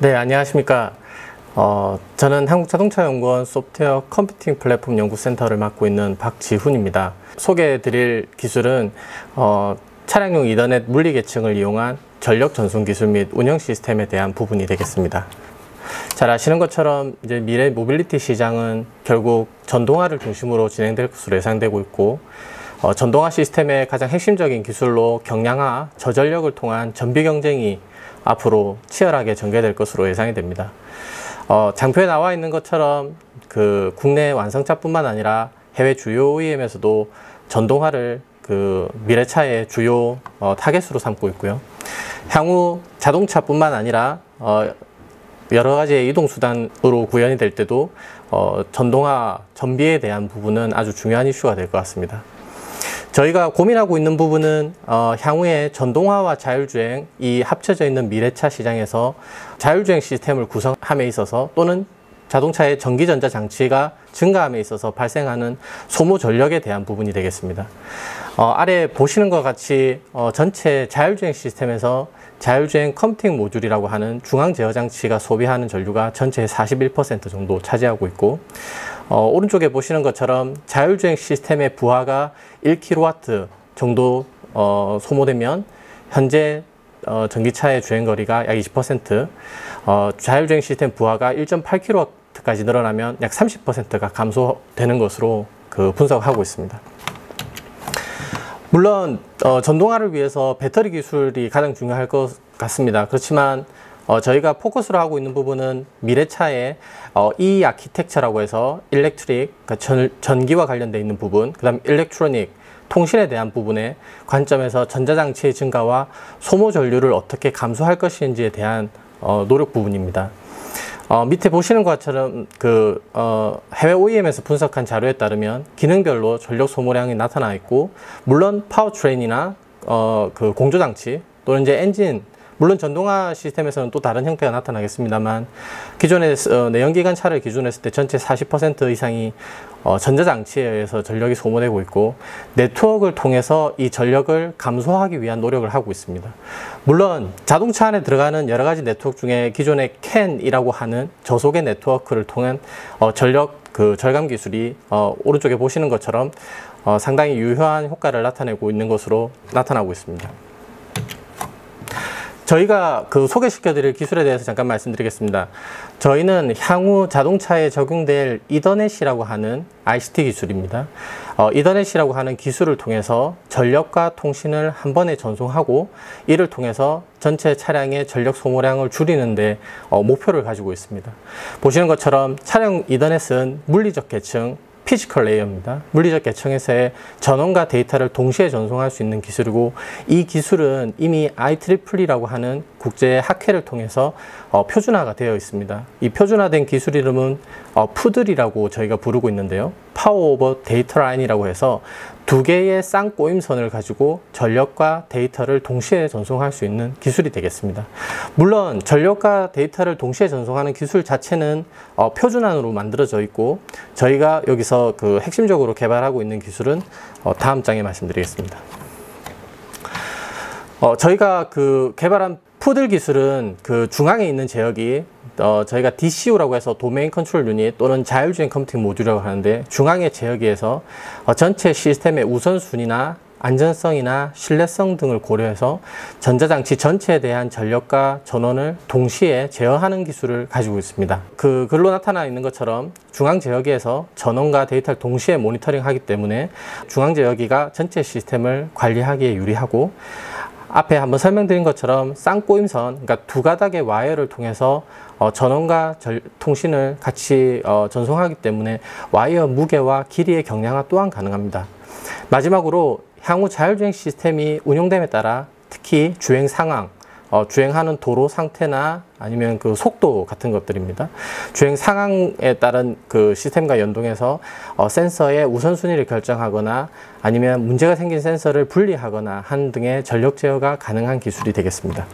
네, 안녕하십니까. 저는 한국자동차연구원 소프트웨어 컴퓨팅 플랫폼 연구센터를 맡고 있는 박지훈입니다. 소개해드릴 기술은 차량용 이더넷 물리계층을 이용한 전력 전송 기술 및 운영 시스템에 대한 부분이 되겠습니다. 잘 아시는 것처럼 이제 미래 모빌리티 시장은 결국 전동화를 중심으로 진행될 것으로 예상되고 있고, 전동화 시스템의 가장 핵심적인 기술로 경량화, 저전력을 통한 전비 경쟁이 앞으로 치열하게 전개될 것으로 예상이 됩니다. 장표에 나와 있는 것처럼 국내 완성차뿐만 아니라 해외 주요 OEM에서도 전동화를 미래차의 주요 타겟으로 삼고 있고요. 향후 자동차뿐만 아니라 여러 가지의 이동수단으로 구현이 될 때도 전동화, 전비에 대한 부분은 아주 중요한 이슈가 될 것 같습니다. 저희가 고민하고 있는 부분은 향후에 전동화와 자율주행이 합쳐져 있는 미래차 시장에서 자율주행 시스템을 구성함에 있어서 또는 자동차의 전기전자장치가 증가함에 있어서 발생하는 소모 전력에 대한 부분이 되겠습니다. 아래 보시는 것 같이 전체 자율주행 시스템에서 자율주행 컴퓨팅 모듈이라고 하는 중앙제어장치가 소비하는 전류가 전체의 41% 정도 차지하고 있고, 오른쪽에 보시는 것처럼 자율주행 시스템의 부하가 1kW 정도 소모되면 현재 전기차의 주행거리가 약 20%, 자율주행 시스템 부하가 1.8kW까지 늘어나면 약 30%가 감소되는 것으로 분석하고 있습니다. 물론 전동화를 위해서 배터리 기술이 가장 중요할 것 같습니다. 그렇지만 저희가 포커스로 하고 있는 부분은 미래차의 E 아키텍처라고 해서 일렉트릭, 전기와 관련되어 있는 부분, 그 다음 일렉트로닉, 통신에 대한 부분의 관점에서 전자장치의 증가와 소모 전류를 어떻게 감소할 것인지에 대한 노력 부분입니다. 밑에 보시는 것처럼 해외 OEM에서 분석한 자료에 따르면 기능별로 전력 소모량이 나타나 있고, 물론 파워트레인이나 공조장치 또는 이제 엔진, 물론 전동화 시스템에서는 또 다른 형태가 나타나겠습니다만, 기존의 내연기관 차를 기준으로 했을 때 전체 40% 이상이 전자장치에 의해서 전력이 소모되고 있고, 네트워크를 통해서 이 전력을 감소하기 위한 노력을 하고 있습니다. 물론 자동차 안에 들어가는 여러 가지 네트워크 중에 기존의 CAN이라고 하는 저속의 네트워크를 통한 전력 절감 기술이 오른쪽에 보시는 것처럼 상당히 유효한 효과를 나타내고 있는 것으로 나타나고 있습니다. 저희가 소개시켜 드릴 기술에 대해서 잠깐 말씀드리겠습니다. 저희는 향후 자동차에 적용될 이더넷이라고 하는 ICT 기술입니다. 이더넷이라고 하는 기술을 통해서 전력과 통신을 한 번에 전송하고, 이를 통해서 전체 차량의 전력 소모량을 줄이는 데 목표를 가지고 있습니다. 보시는 것처럼 차량 이더넷은 물리적 계층, 피지컬 레이어입니다. 물리적 계층에서의 전원과 데이터를 동시에 전송할 수 있는 기술이고, 이 기술은 이미 IEEE라고 하는 국제 학회를 통해서 표준화가 되어 있습니다. 이 표준화된 기술 이름은 푸들이라고 저희가 부르고 있는데요. 파워 오버 데이터 라인이라고 해서 두 개의 쌍꼬임선을 가지고 전력과 데이터를 동시에 전송할 수 있는 기술이 되겠습니다. 물론 전력과 데이터를 동시에 전송하는 기술 자체는 표준안으로 만들어져 있고, 저희가 여기서 핵심적으로 개발하고 있는 기술은 다음 장에 말씀드리겠습니다. 저희가 개발한 푸들 기술은 중앙에 있는 제어기, 저희가 DCU라고 해서 도메인 컨트롤 유닛 또는 자율주행 컴퓨팅 모듈이라고 하는데, 중앙의 제어기에서 전체 시스템의 우선순위나 안전성이나 신뢰성 등을 고려해서 전자장치 전체에 대한 전력과 전원을 동시에 제어하는 기술을 가지고 있습니다. 글로 나타나 있는 것처럼 중앙 제어기에서 전원과 데이터를 동시에 모니터링하기 때문에 중앙 제어기가 전체 시스템을 관리하기에 유리하고, 앞에 한번 설명드린 것처럼 쌍꼬임선, 그러니까 두 가닥의 와이어를 통해서 전원과 통신을 같이 전송하기 때문에 와이어 무게와 길이의 경량화 또한 가능합니다. 마지막으로 향후 자율주행 시스템이 운용됨에 따라 특히 주행 상황, 주행하는 도로 상태나 아니면 속도 같은 것들입니다. 주행 상황에 따른 시스템과 연동해서 센서의 우선순위를 결정하거나 아니면 문제가 생긴 센서를 분리하거나 하는 등의 전력 제어가 가능한 기술이 되겠습니다.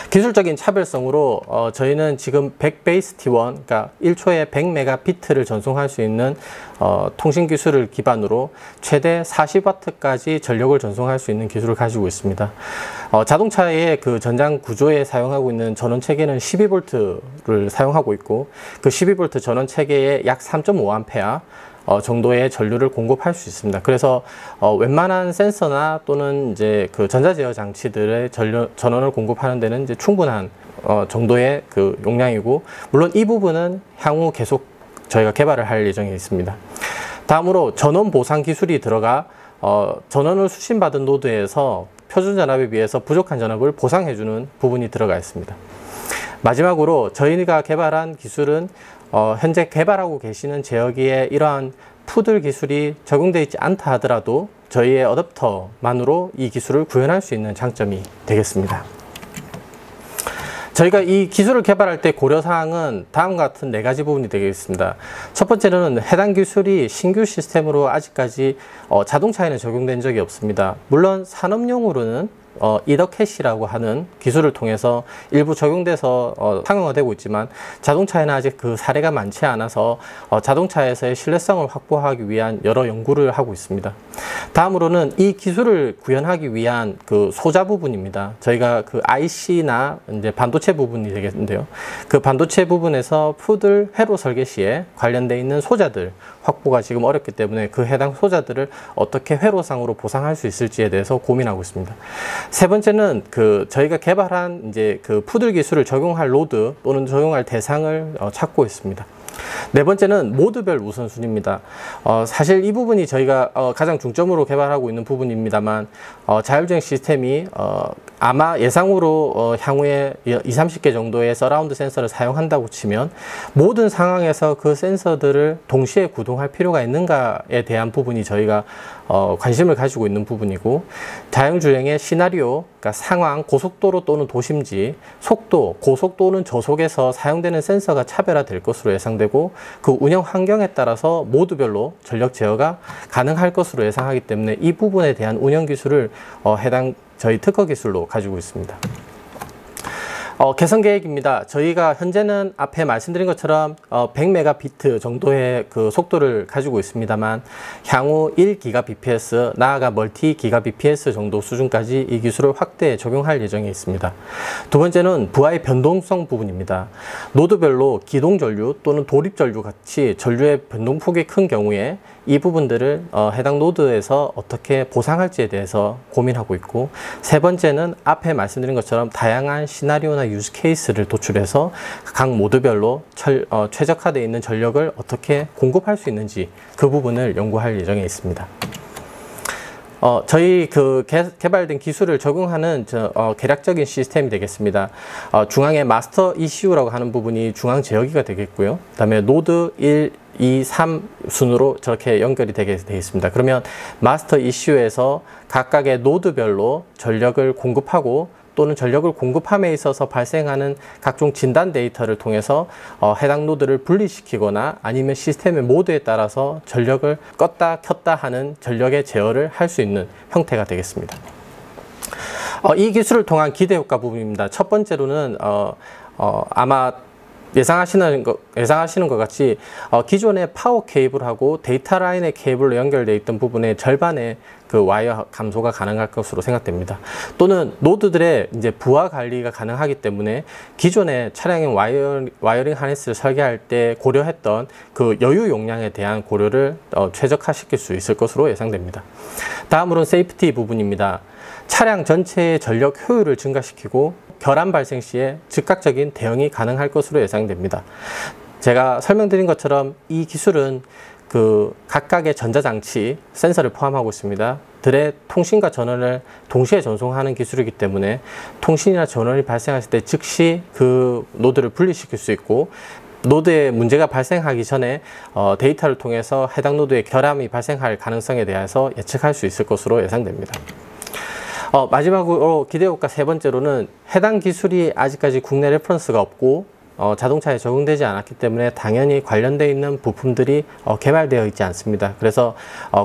기술적인 차별성으로 저희는 지금 100 베이스 T1, 그러니까 1초에 100메가비트를 전송할 수 있는 통신 기술을 기반으로 최대 40W까지 전력을 전송할 수 있는 기술을 가지고 있습니다. 자동차의 그 전장 구조에 사용하고 있는 전원 체계는 12V를 사용하고 있고, 그 12V 전원 체계에 약 3.5A 정도의 전류를 공급할 수 있습니다. 그래서 웬만한 센서나 또는 이제 그 전자제어 장치들의 전원을 공급하는 데는 이제 충분한 정도의 그 용량이고, 물론 이 부분은 향후 계속 저희가 개발을 할 예정에 있습니다. 다음으로 전원 보상 기술이 들어가 전원을 수신받은 노드에서 표준 전압에 비해서 부족한 전압을 보상해주는 부분이 들어가 있습니다. 마지막으로 저희가 개발한 기술은 현재 개발하고 계시는 제어기에 이러한 푸들 기술이 적용되어 있지 않다 하더라도 저희의 어댑터만으로 이 기술을 구현할 수 있는 장점이 되겠습니다. 저희가 이 기술을 개발할 때 고려사항은 다음과 같은 4가지 부분이 되겠습니다. 첫 번째는 해당 기술이 신규 시스템으로 아직까지 자동차에는 적용된 적이 없습니다. 물론 산업용으로는 이더캐시라고 하는 기술을 통해서 일부 적용돼서 상용화되고 있지만, 자동차에는 아직 그 사례가 많지 않아서 자동차에서의 신뢰성을 확보하기 위한 여러 연구를 하고 있습니다. 다음으로는 이 기술을 구현하기 위한 그 소자 부분입니다. 저희가 그 IC나 이제 반도체 부분이 되겠는데요. 그 반도체 부분에서 푸들 회로 설계 시에 관련되어 있는 소자들 확보가 지금 어렵기 때문에 그 해당 소자들을 어떻게 회로상으로 보상할 수 있을지에 대해서 고민하고 있습니다. 세 번째는 저희가 개발한 이제 그 푸들 기술을 적용할 로드 또는 적용할 대상을 찾고 있습니다. 네 번째는 모드별 우선순위입니다. 사실 이 부분이 저희가 가장 중점으로 개발하고 있는 부분입니다만, 자율주행 시스템이 아마 예상으로 향후에 20-30개 정도의 서라운드 센서를 사용한다고 치면 모든 상황에서 그 센서들을 동시에 구동할 필요가 있는가에 대한 부분이 저희가 관심을 가지고 있는 부분이고, 자율주행의 시나리오, 그러니까 상황, 고속도로 또는 도심지, 속도, 고속 또는 저속에서 사용되는 센서가 차별화될 것으로 예상되고, 그 운영 환경에 따라서 모드별로 전력 제어가 가능할 것으로 예상하기 때문에 이 부분에 대한 운영 기술을 해당 저희 특허 기술로 가지고 있습니다. 개선 계획입니다. 저희가 현재는 앞에 말씀드린 것처럼 100메가비트 정도의 그 속도를 가지고 있습니다만, 향후 1GBps, 나아가 멀티 GBps 정도 수준까지 이 기술을 확대 적용할 예정에 있습니다. 두 번째는 부하의 변동성 부분입니다. 노드별로 기동 전류 또는 도립 전류 같이 전류의 변동폭이 큰 경우에 이 부분들을 해당 노드에서 어떻게 보상할지에 대해서 고민하고 있고, 세 번째는 앞에 말씀드린 것처럼 다양한 시나리오나 유즈 케이스를 도출해서 각 모드별로 최적화되어 있는 전력을 어떻게 공급할 수 있는지 그 부분을 연구할 예정에 있습니다. 저희 개발된 기술을 적용하는 계략적인 시스템이 되겠습니다. 중앙에 마스터 ECU라고 하는 부분이 중앙 제어기가 되겠고요. 그 다음에 노드 1, 2, 3 순으로 저렇게 연결이 되게 되어 있습니다. 그러면 마스터 ECU에서 각각의 노드별로 전력을 공급하고, 또는 전력을 공급함에 있어서 발생하는 각종 진단 데이터를 통해서 해당 노드를 분리시키거나 아니면 시스템의 모드에 따라서 전력을 껐다 켰다 하는 전력의 제어를 할 수 있는 형태가 되겠습니다. 이 기술을 통한 기대 효과 부분입니다. 첫 번째로는 아마 예상하시는 것 같이 기존의 파워 케이블하고 데이터 라인의 케이블로 연결되어 있던 부분의 절반의 그 와이어 감소가 가능할 것으로 생각됩니다. 또는 노드들의 이제 부하 관리가 가능하기 때문에 기존의 차량용 와이어링 하네스를 설계할 때 고려했던 그 여유 용량에 대한 고려를 최적화시킬 수 있을 것으로 예상됩니다. 다음으로는 세이프티 부분입니다. 차량 전체의 전력 효율을 증가시키고 결함 발생 시에 즉각적인 대응이 가능할 것으로 예상됩니다. 제가 설명드린 것처럼 이 기술은 그 각각의 전자장치, 센서를 포함하고 있습니다. 들의 통신과 전원을 동시에 전송하는 기술이기 때문에 통신이나 전원이 발생했을 때 즉시 그 노드를 분리시킬 수 있고, 노드에 문제가 발생하기 전에 데이터를 통해서 해당 노드에 결함이 발생할 가능성에 대해서 예측할 수 있을 것으로 예상됩니다. 마지막으로 기대 효과 세 번째로는 해당 기술이 아직까지 국내 레퍼런스가 없고 자동차에 적용되지 않았기 때문에 당연히 관련되어 있는 부품들이 개발되어 있지 않습니다. 그래서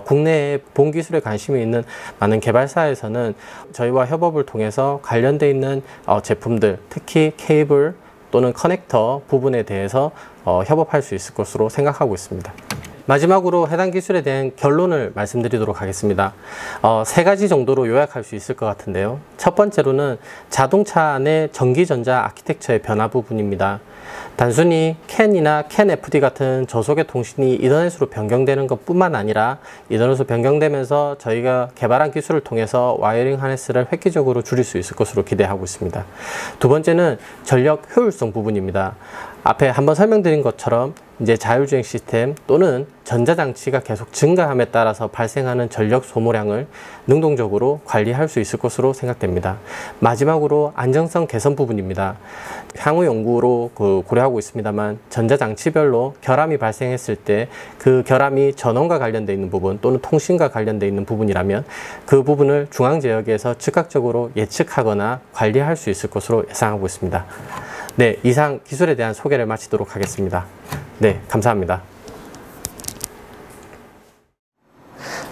국내에 본 기술에 관심이 있는 많은 개발사에서는 저희와 협업을 통해서 관련되어 있는 제품들, 특히 케이블 또는 커넥터 부분에 대해서 협업할 수 있을 것으로 생각하고 있습니다. 마지막으로 해당 기술에 대한 결론을 말씀드리도록 하겠습니다. 세 가지 정도로 요약할 수 있을 것 같은데요. 첫 번째로는 자동차 내 전기전자 아키텍처의 변화 부분입니다. 단순히 CAN이나 CAN-FD 같은 저속의 통신이 이더넷으로 변경되는 것 뿐만 아니라 이더넷으로 변경되면서 저희가 개발한 기술을 통해서 와이어링 하네스를 획기적으로 줄일 수 있을 것으로 기대하고 있습니다. 두 번째는 전력 효율성 부분입니다. 앞에 한번 설명드린 것처럼 이제 자율주행 시스템 또는 전자장치가 계속 증가함에 따라서 발생하는 전력 소모량을 능동적으로 관리할 수 있을 것으로 생각됩니다. 마지막으로 안정성 개선 부분입니다. 향후 연구로 고려하고 있습니다만 전자장치별로 결함이 발생했을 때 그 결함이 전원과 관련되어 있는 부분 또는 통신과 관련되어 있는 부분이라면 그 부분을 중앙제어기에서 즉각적으로 예측하거나 관리할 수 있을 것으로 예상하고 있습니다. 네, 이상 기술에 대한 소개를 마치도록 하겠습니다. 네, 감사합니다.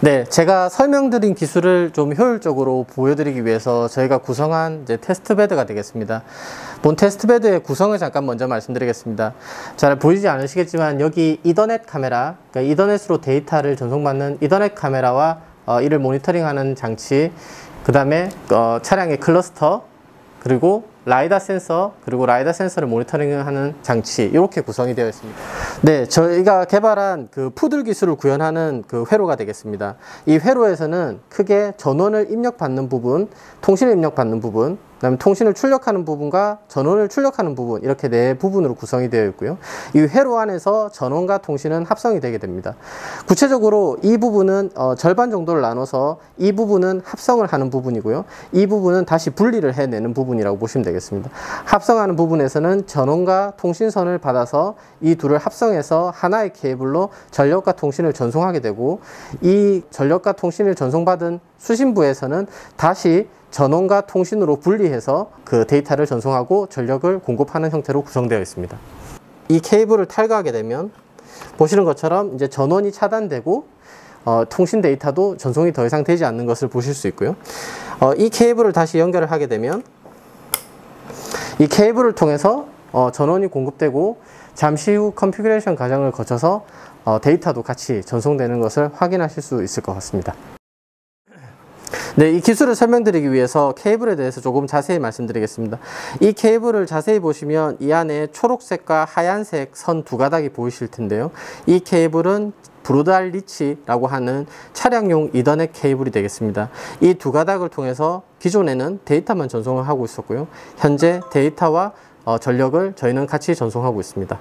네, 제가 설명드린 기술을 좀 효율적으로 보여드리기 위해서 저희가 구성한 테스트베드가 되겠습니다. 본 테스트베드의 구성을 잠깐 먼저 말씀드리겠습니다. 잘 보이지 않으시겠지만 여기 이더넷 카메라, 그러니까 이더넷으로 데이터를 전송받는 이더넷 카메라와 이를 모니터링하는 장치, 그 다음에 차량의 클러스터, 그리고 라이다 센서, 그리고 라이다 센서를 모니터링하는 장치, 이렇게 구성이 되어 있습니다. 네, 저희가 개발한 그 푸들 기술을 구현하는 그 회로가 되겠습니다. 이 회로에서는 크게 전원을 입력받는 부분, 통신을 입력받는 부분, 그 다음에 통신을 출력하는 부분과 전원을 출력하는 부분, 이렇게 네 부분으로 구성이 되어 있고요. 이 회로 안에서 전원과 통신은 합성이 되게 됩니다. 구체적으로 이 부분은 절반 정도를 나눠서 이 부분은 합성을 하는 부분이고요. 이 부분은 다시 분리를 해내는 부분이라고 보시면 되겠습니다. 합성하는 부분에서는 전원과 통신선을 받아서 이 둘을 합성해서 하나의 케이블로 전력과 통신을 전송하게 되고, 이 전력과 통신을 전송받은 수신부에서는 다시 전원과 통신으로 분리해서 그 데이터를 전송하고 전력을 공급하는 형태로 구성되어 있습니다. 이 케이블을 탈거하게 되면 보시는 것처럼 이제 전원이 차단되고 통신 데이터도 전송이 더 이상 되지 않는 것을 보실 수 있고요. 이 케이블을 다시 연결을 하게 되면 이 케이블을 통해서 전원이 공급되고 잠시 후 컨피그레이션 과정을 거쳐서 데이터도 같이 전송되는 것을 확인하실 수 있을 것 같습니다. 네, 이 기술을 설명드리기 위해서 케이블에 대해서 조금 자세히 말씀드리겠습니다. 이 케이블을 자세히 보시면 이 안에 초록색과 하얀색 선 두 가닥이 보이실 텐데요. 이 케이블은 브로드알 리치라고 하는 차량용 이더넷 케이블이 되겠습니다. 이 두 가닥을 통해서 기존에는 데이터만 전송을 하고 있었고요. 현재 데이터와 전력을 저희는 같이 전송하고 있습니다.